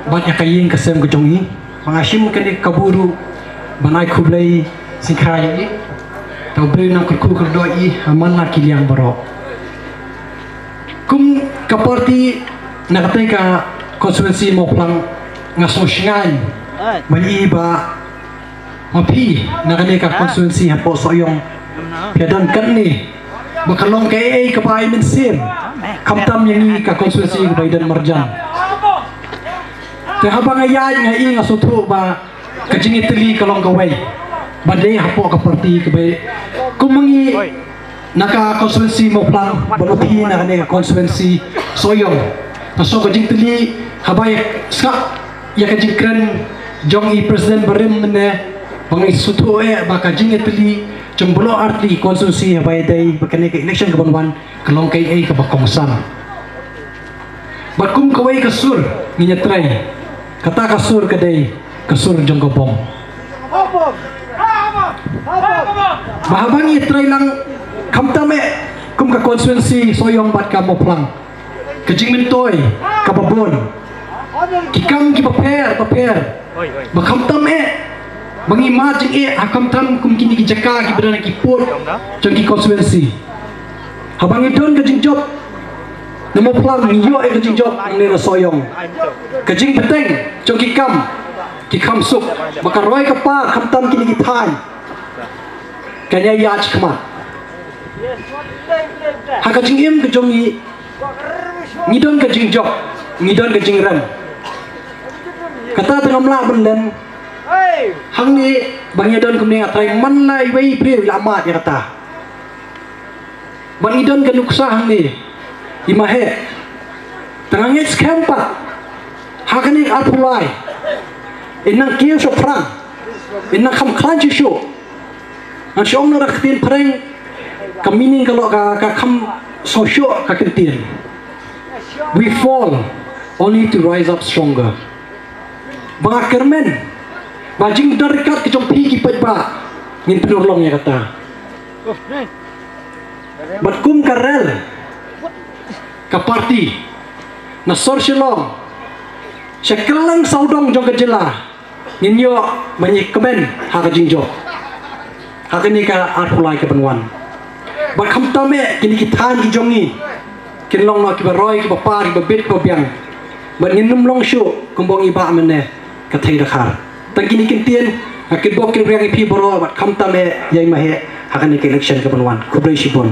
banyak kaying kesem kejongi mengasim kini kaburu banai kublai sikhai tau beri nak kurku kerdoi aman nak kiliang borok kum kaparti nak teka konstituensi mau pulang ngaso shingai bani ba mapi nak teka konstituensi hapo soyong piadan kan ni bakalong kay kapai mensim kamtam yang ni ka konstituensi kabaidan marjan te habang ayay ngai nga sutu ba kajing itli kalong kawai badai hapo kaparti kabay kumangi naka konstituensi mo plan balopi na kane konstituensi soyong so kajing itli habay ska ya kajing kren jong i presiden barim ne bangai sutu ba kajing itli jembolo arti konstitusi habay day bakane ke election kabanwan kalong kay ay kabakongsan bakum kaway kasur nginyatray kata kasur kadai kasur jong gobong mahabangi tray lang kamtame kum ka konstituensi soyong bat ka moplang kajing mintoy kababon kikam ki paper bakamtame mangimagine akamtam kum kini ki jaka ki berana ki put jong ki konstituensi habang idon kajing job namo plan yo kajing job nira soyong kajing peteng jong kikam suk makaroy kapa kamtam kini ki thai kanya yach kama ha kajing im kajong ngidon kajing job ngidon kajing ram kata tengam la benden hang ni bang idon kumni atrai man lai wei pri lama ya kata bang idon kan nuksa hang ni imahe tengangnya skempa hakani arpulai inang kiyo so prang inang kam klanji syo ang syong naraktin preng kamining kalau ka kam so syo ka kritin we fall only to rise up stronger bang kermen bajing darikat ke jompi ki pajba ngin penurlong ya kata batkum karel ka parti na sorsilong sekelang saudong jong kejela ninyo menyikemen hak jingjo hak ini ka arpulai ke benwan ba kamtame kini kitan ki jongi kinlong na ki baroy ki bapar ki babit ko biang ba ninum long shu kumbong iba mene ka thai dakhar tangkini kintien akit bok ki riang pi boro ba kamtame yai mahe hak ini ke election ke benwan kublai shibon